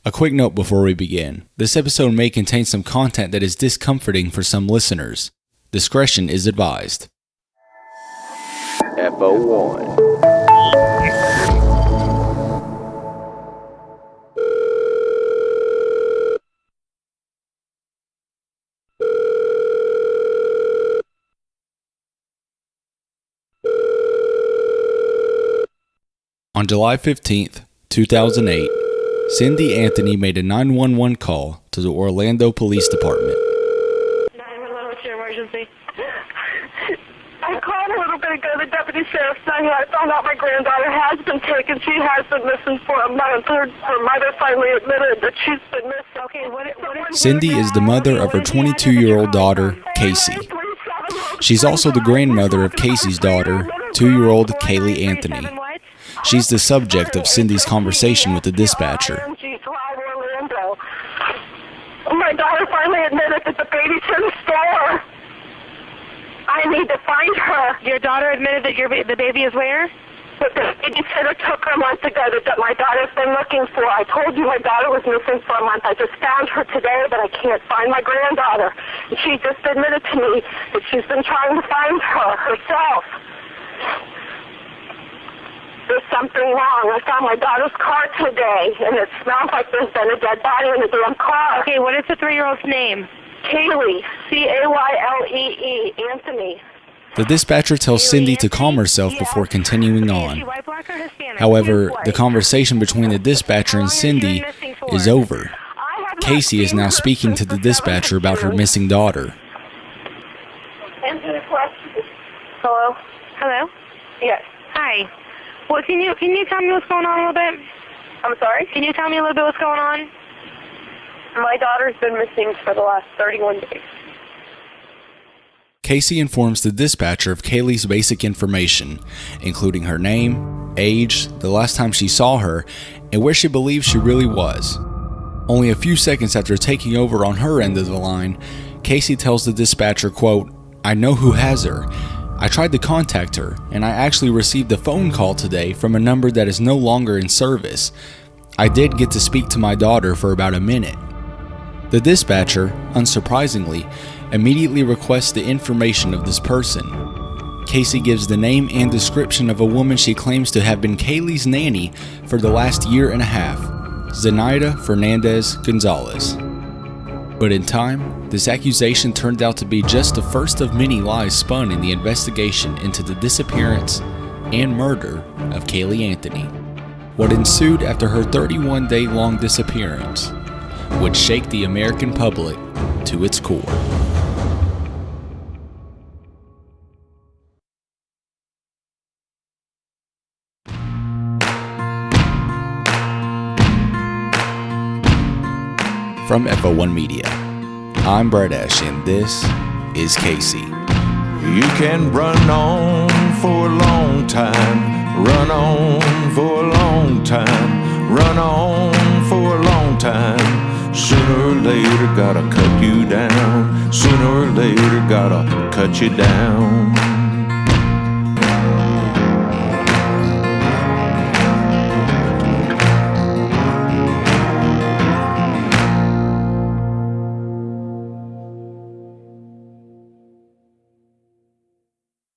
A quick note before we begin. This episode may contain some content that is discomforting for some listeners. Discretion is advised. FO1. On July 15th, 2008, Cindy Anthony made a 911 call to the Orlando Police Department. 911, what's your emergency? I called a little bit ago. The deputy sheriff said I found out my granddaughter has been taken. She has been missing for a month. Her mother finally admitted that she's been missing. Okay, what is Cindy is the mother of her 22-year-old daughter, Caylee. She's also the grandmother of Casey's daughter, 2-year-old Caylee Anthony. She's the subject of Cindy's conversation with the dispatcher. My daughter finally admitted that the baby's in the store. I need to find her. Your daughter admitted that the baby is where? But the babysitter took her a month ago that my daughter's been looking for. I told you my daughter was missing for a month. I just found her today, but I can't find my granddaughter. And she just admitted to me that she's been trying to find her herself. There's something wrong. I found my daughter's car today, and it smells like there's been a dead body in the damn car. Okay, what is the 3-year-old's name? Caylee, Caylee, Anthony. The dispatcher tells Cindy to calm herself before continuing on. However, the conversation between the dispatcher and Cindy is over. Casey is now speaking to the dispatcher about her missing daughter. Hello? Hello? Yes. Hi. Well, can you tell me what's going on a little bit? I'm sorry? Can you tell me a little bit what's going on? My daughter's been missing for the last 31 days. Casey informs the dispatcher of Caylee's basic information, including her name, age, the last time she saw her, and where she believes she really was. Only a few seconds after taking over on her end of the line, Casey tells the dispatcher, quote, "I know who has her. I tried to contact her, and I actually received a phone call today from a number that is no longer in service. I did get to speak to my daughter for about a minute." The dispatcher, unsurprisingly, immediately requests the information of this person. Casey gives the name and description of a woman she claims to have been Caylee's nanny for the last year and a half, Zenaida Fernandez Gonzalez. But in time, this accusation turned out to be just the first of many lies spun in the investigation into the disappearance and murder of Caylee Anthony. What ensued after her 31-day-long disappearance would shake the American public to its core. From FO1 Media, I'm Baez, and this is Casey. You can run on for a long time, run on for a long time, run on for a long time. Sooner or later, gotta cut you down. Sooner or later, gotta cut you down.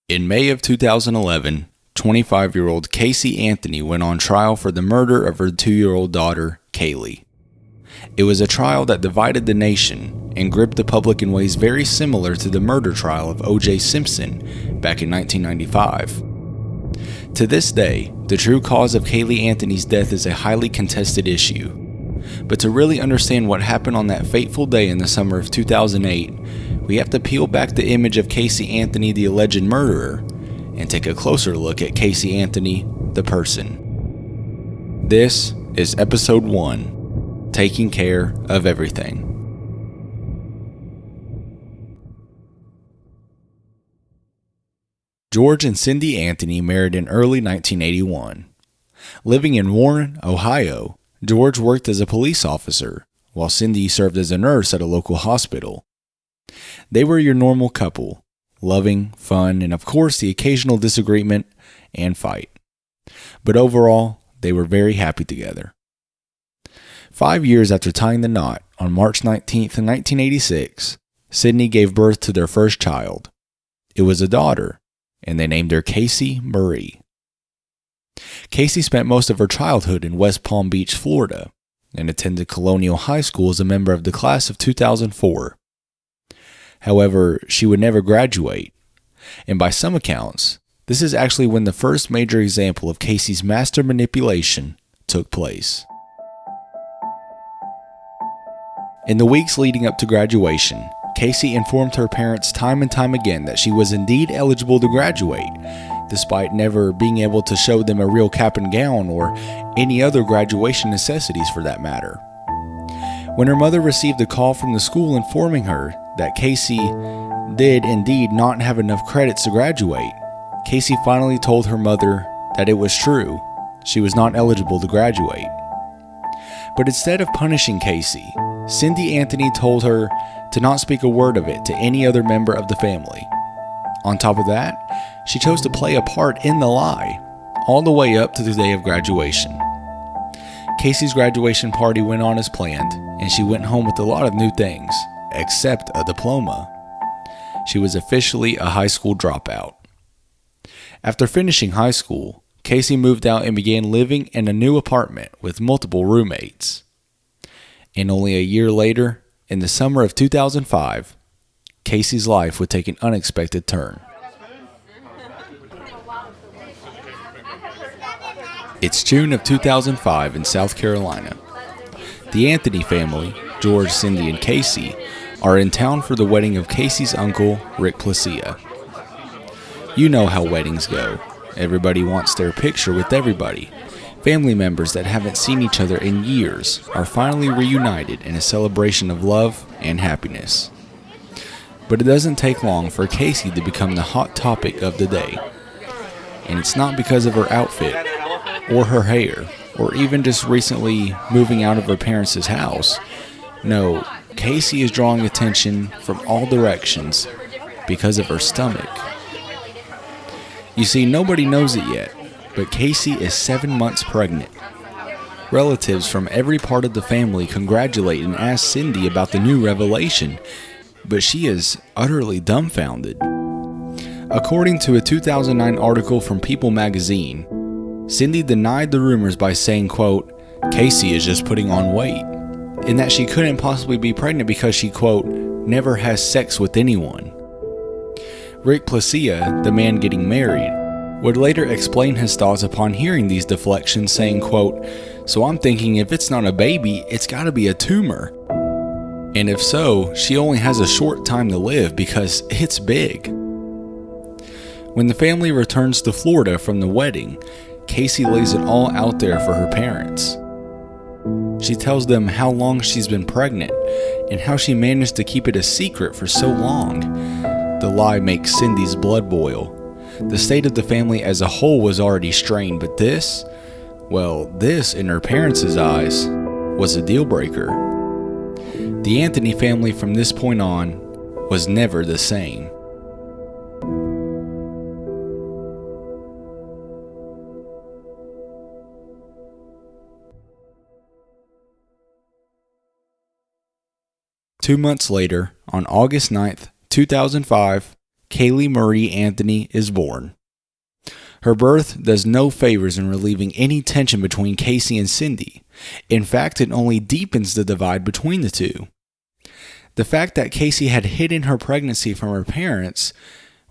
In May of 2011, 25-year-old Casey Anthony went on trial for the murder of her 2-year-old daughter, Caylee. It was a trial that divided the nation and gripped the public in ways very similar to the murder trial of O.J. Simpson back in 1995. To this day, the true cause of Caylee Anthony's death is a highly contested issue. But to really understand what happened on that fateful day in the summer of 2008, we have to peel back the image of Casey Anthony, the alleged murderer, and take a closer look at Casey Anthony, the person. This is Episode 1, Taking Care of Everything. George and Cindy Anthony married in early 1981. Living in Warren, Ohio, George worked as a police officer, while Cindy served as a nurse at a local hospital. They were your normal couple, loving, fun, and of course the occasional disagreement and fight. But overall, they were very happy together. 5 years after tying the knot, on March 19th, 1986, Sydney gave birth to their first child. It was a daughter, and they named her Caylee Marie. Caylee spent most of her childhood in West Palm Beach, Florida, and attended Colonial High School as a member of the class of 2004. However, she would never graduate, and by some accounts, this is actually when the first major example of Caylee's master manipulation took place. In the weeks leading up to graduation, Caylee informed her parents time and time again that she was indeed eligible to graduate, despite never being able to show them a real cap and gown or any other graduation necessities for that matter. When her mother received a call from the school informing her that Caylee did indeed not have enough credits to graduate, Caylee finally told her mother that it was true, she was not eligible to graduate. But instead of punishing Caylee, Cindy Anthony told her to not speak a word of it to any other member of the family. On top of that, she chose to play a part in the lie, all the way up to the day of graduation. Caylee's graduation party went on as planned, and she went home with a lot of new things, except a diploma. She was officially a high school dropout. After finishing high school, Caylee moved out and began living in a new apartment with multiple roommates. And only a year later, in the summer of 2005, Caylee's life would take an unexpected turn. It's June of 2005 in South Carolina. The Anthony family, George, Cindy, and Caylee, are in town for the wedding of Caylee's uncle, Rick Placia. You know how weddings go. Everybody wants their picture with everybody. Family members that haven't seen each other in years are finally reunited in a celebration of love and happiness. But it doesn't take long for Caylee to become the hot topic of the day. And it's not because of her outfit, or her hair, or even just recently moving out of her parents' house. No, Caylee is drawing attention from all directions because of her stomach. You see, nobody knows it yet, but Caylee is 7 months pregnant. Relatives from every part of the family congratulate and ask Cindy about the new revelation, but she is utterly dumbfounded. According to a 2009 article from People magazine, Cindy denied the rumors by saying, quote, "Caylee is just putting on weight," and that she couldn't possibly be pregnant because she, quote, "never has sex with anyone." Rick Placia, the man getting married, would later explain his thoughts upon hearing these deflections, saying, quote, "So I'm thinking if it's not a baby, it's gotta be a tumor. And if so, she only has a short time to live because it's big." When the family returns to Florida from the wedding, Caylee lays it all out there for her parents. She tells them how long she's been pregnant and how she managed to keep it a secret for so long. The lie makes Cindy's blood boil. The state of the family as a whole was already strained, but this, in her parents' eyes, was a deal breaker. The Anthony family from this point on was never the same. Two months later, on August 9th, 2005, Caylee Marie Anthony is born. Her birth does no favors in relieving any tension between Caylee and Cindy. In fact, it only deepens the divide between the two. The fact that Caylee had hidden her pregnancy from her parents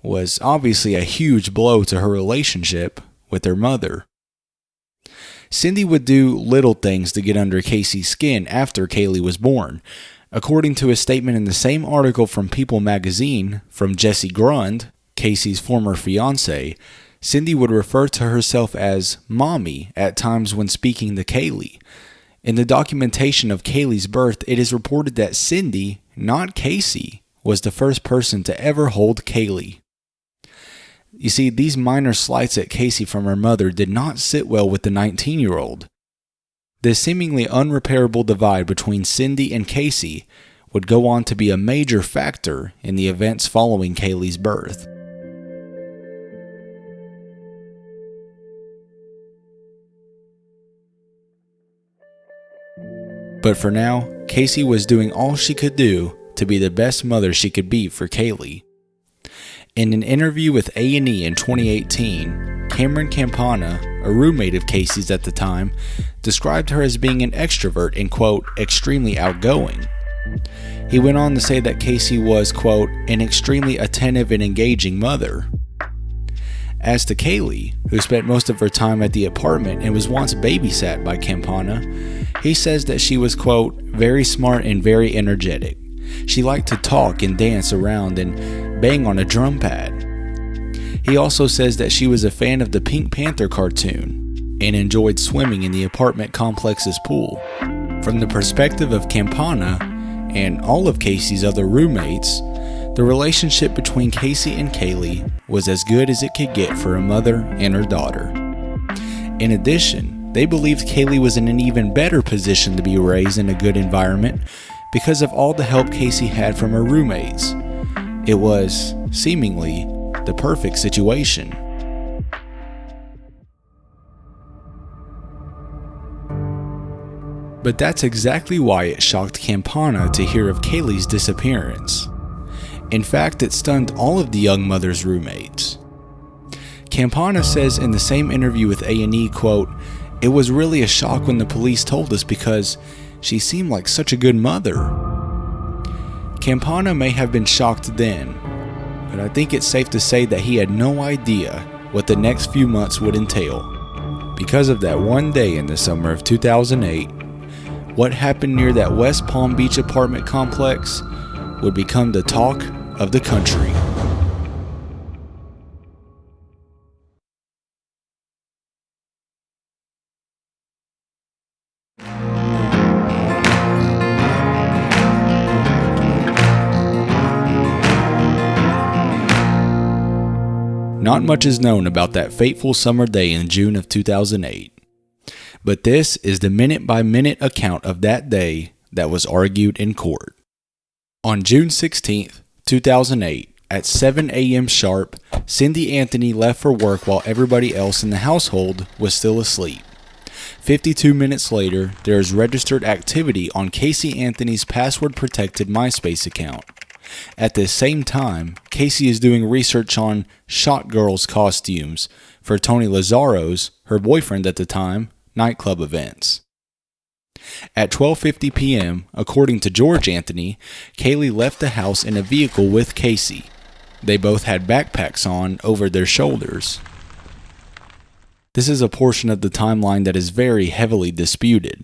was obviously a huge blow to her relationship with her mother. Cindy would do little things to get under Caylee's skin after Caylee was born. According to a statement in the same article from People magazine from Jesse Grund, Caylee's former fiance, Cindy would refer to herself as Mommy at times when speaking to Caylee. In the documentation of Caylee's birth, it is reported that Cindy, not Caylee, was the first person to ever hold Caylee. You see, these minor slights at Caylee from her mother did not sit well with the 19-year-old. This seemingly unrepairable divide between Cindy and Caylee would go on to be a major factor in the events following Caylee's birth. But for now, Caylee was doing all she could do to be the best mother she could be for Caylee. In an interview with A&E in 2018, Cameron Campana, a roommate of Caylee's at the time, described her as being an extrovert and, quote, extremely outgoing. He went on to say that Caylee was, quote, an extremely attentive and engaging mother. As to Caylee, who spent most of her time at the apartment and was once babysat by Campana, he says that she was, quote, very smart and very energetic. She liked to talk and dance around and bang on a drum pad. He also says that she was a fan of the Pink Panther cartoon and enjoyed swimming in the apartment complex's pool. From the perspective of Campana and all of Caylee's other roommates, the relationship between Caylee and Caylee was as good as it could get for a mother and her daughter. In addition, they believed Caylee was in an even better position to be raised in a good environment because of all the help Caylee had from her roommates. It was, seemingly, the perfect situation. But that's exactly why it shocked Campana to hear of Caylee's disappearance. In fact, it stunned all of the young mother's roommates. Campana says in the same interview with A&E, quote, it was really a shock when the police told us because she seemed like such a good mother. Campana may have been shocked then, but I think it's safe to say that he had no idea what the next few months would entail. Because of that one day in the summer of 2008, what happened near that West Palm Beach apartment complex would become the talk of the country. Not much is known about that fateful summer day in June of 2008, but this is the minute-by-minute account of that day that was argued in court. On June 16th, 2008, at 7 a.m. sharp, Cindy Anthony left for work while everybody else in the household was still asleep. 52 minutes later, there is registered activity on Caylee Anthony's password-protected MySpace account. At this same time, Caylee is doing research on Shot Girls costumes for Tony Lazzaro's, her boyfriend at the time, nightclub events. At 12:50 p.m., according to George Anthony, Caylee left the house in a vehicle with Caylee. They both had backpacks on over their shoulders. This is a portion of the timeline that is very heavily disputed.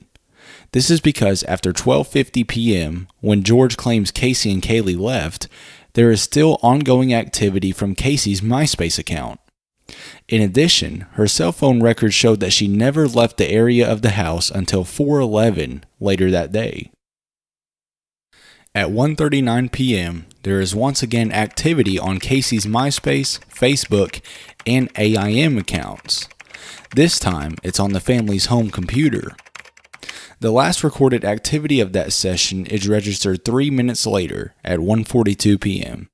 This is because after 12:50 p.m., when George claims Caylee and Caylee left, there is still ongoing activity from Caylee's MySpace account. In addition, her cell phone records showed that she never left the area of the house until 4:11 later that day. At 1:39 p.m., there is once again activity on Caylee's MySpace, Facebook, and AIM accounts. This time, it's on the family's home computer. The last recorded activity of that session is registered 3 minutes later at 1:42 p.m.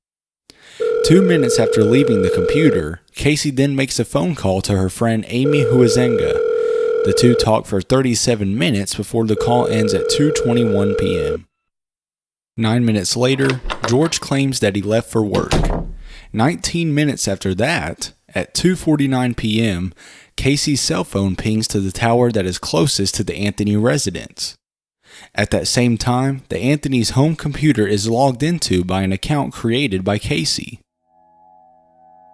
2 minutes after leaving the computer, Caylee then makes a phone call to her friend Amy Huizenga. The two talk for 37 minutes before the call ends at 2:21 p.m. 9 minutes later, George claims that he left for work. 19 minutes after that, at 2:49 p.m., Caylee's cell phone pings to the tower that is closest to the Anthony residence. At that same time, the Anthony's home computer is logged into by an account created by Caylee.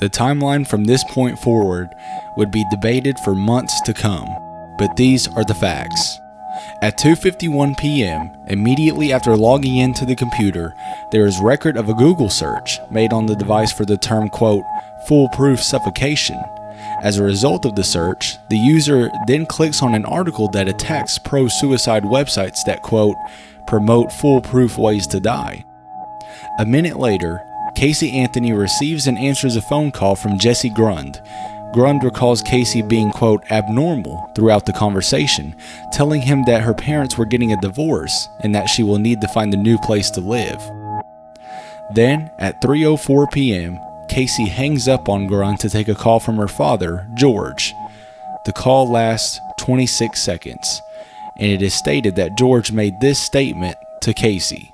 The timeline from this point forward would be debated for months to come, but these are the facts. At 2:51 p.m., immediately after logging into the computer, there is record of a Google search made on the device for the term, quote, foolproof suffocation. As a result of the search, the user then clicks on an article that attacks pro-suicide websites that, quote, promote foolproof ways to die. A minute later, Caylee Anthony receives and answers a phone call from Jesse Grund. Grund recalls Caylee being, quote, abnormal throughout the conversation, telling him that her parents were getting a divorce and that she will need to find a new place to live. Then, at 3:04 p.m., Caylee hangs up on Grund to take a call from her father, George. The call lasts 26 seconds. and it is stated that George made this statement to Casey.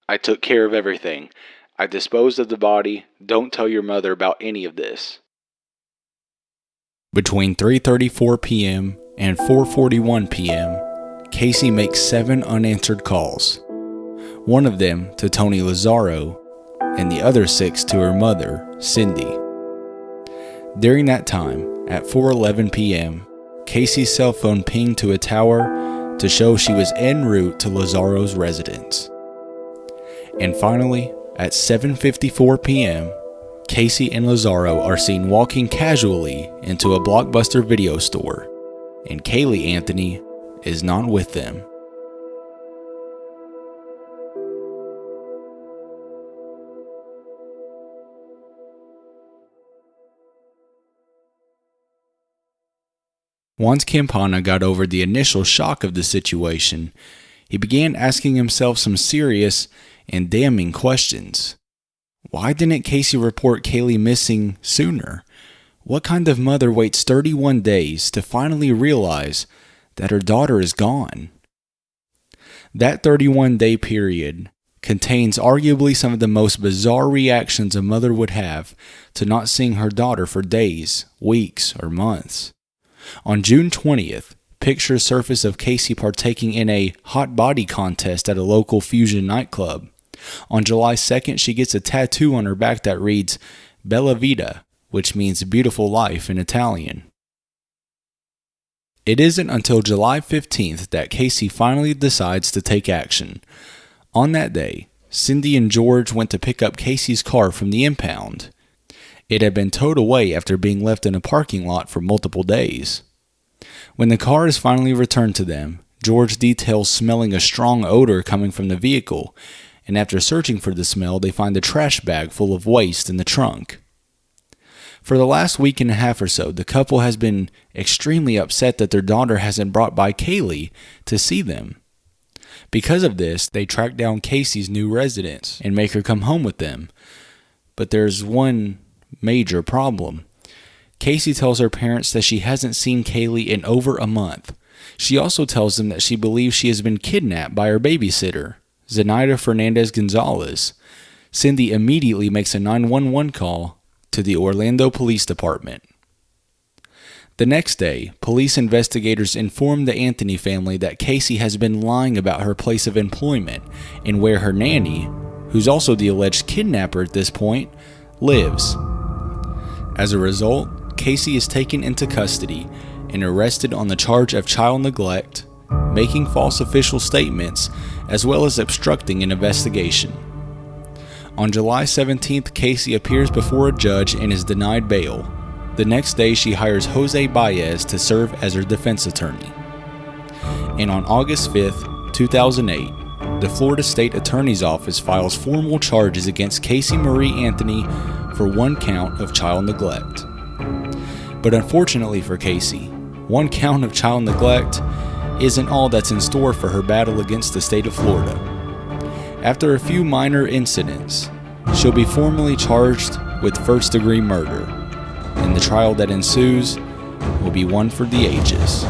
"I took care of everything. I disposed of the body. Don't tell your mother about any of this." Between 3:34 p.m. and 4:41 p.m., Casey makes 7 unanswered calls. One of them to Tony Lazzaro, and the other 6 to her mother, Cindy. During that time, at 4:11 p.m., Casey's cell phone pinged to a tower to show she was en route to Lazzaro's residence. And finally, at 7:54 p.m., Casey and Lazzaro are seen walking casually into a Blockbuster video store, and Caylee Anthony is not with them. Once Campana got over the initial shock of the situation, he began asking himself some serious and damning questions. Why didn't Casey report Caylee missing sooner? What kind of mother waits 31 days to finally realize that her daughter is gone? That 31-day period contains arguably some of the most bizarre reactions a mother would have to not seeing her daughter for days, weeks, or months. On June 20th, pictures surfaced of Casey partaking in a hot body contest at a local fusion nightclub. On July 2nd, she gets a tattoo on her back that reads Bella Vita, which means beautiful life in Italian. It isn't until July 15th that Casey finally decides to take action. On that day, Cindy and George went to pick up Casey's car from the impound. It had been towed away after being left in a parking lot for multiple days. When the car is finally returned to them, George details smelling a strong odor coming from the vehicle, and after searching for the smell, they find a trash bag full of waste in the trunk. For the last week and a half or so, the couple has been extremely upset that their daughter hasn't brought by Caylee to see them. Because of this, they track down Casey's new residence and make her come home with them. But there's one major problem. Casey tells her parents that she hasn't seen Caylee in over a month. She also tells them that she believes she has been kidnapped by her babysitter, Zenaida Fernandez Gonzalez. Cindy immediately makes a 911 call to the Orlando Police Department. The next day, police investigators inform the Anthony family that Casey has been lying about her place of employment and where her nanny, who's also the alleged kidnapper at this point, lives. As a result, Casey is taken into custody and arrested on the charge of child neglect, making false official statements, as well as obstructing an investigation. On July 17th, Casey appears before a judge and is denied bail. The next day, she hires Jose Baez to serve as her defense attorney. And on August 5th, 2008, the Florida State Attorney's Office files formal charges against Casey Marie Anthony for 1 count of child neglect. But unfortunately for Casey, 1 count of child neglect isn't all that's in store for her battle against the state of Florida. After a few minor incidents, she'll be formally charged with first-degree murder, and the trial that ensues will be one for the ages.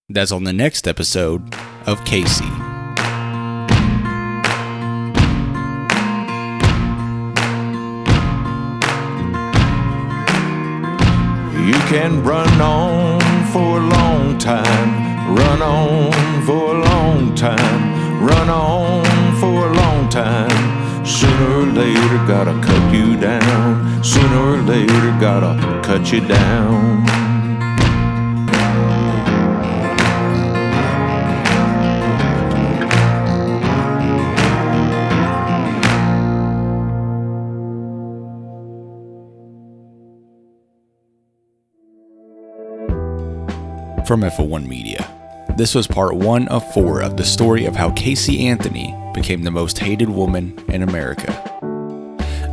That's on the next episode of Casey. You can run on for a long time, run on for a long time, run on for a long time. Sooner or later gotta cut you down, sooner or later gotta cut you down. From FO1 Media, this was part 1 of 4 of the story of how Casey Anthony became the most hated woman in America.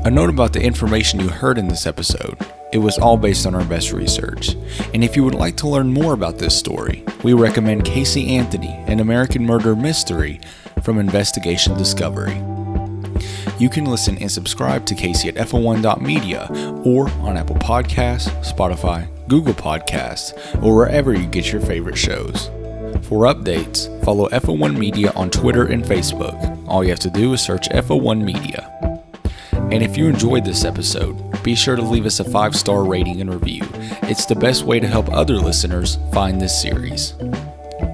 A note about the information you heard in this episode: it was all based on our best research. And if you would like to learn more about this story, we recommend Casey Anthony, an American Murder Mystery from Investigation Discovery. You can listen and subscribe to Casey at fo1.media or on Apple Podcasts, Spotify, Google Podcasts, or wherever you get your favorite shows. For updates, follow FO1 Media on Twitter and Facebook. All you have to do is search FO1 Media. And if you enjoyed this episode, be sure to leave us a 5-star rating and review. It's the best way to help other listeners find this series.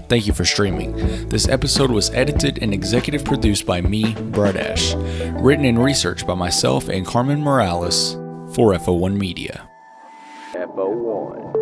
Thank you for streaming. This episode was edited and executive produced by me, Bradesh. Written and researched by myself and Carmen Morales for FO1 Media. FO1.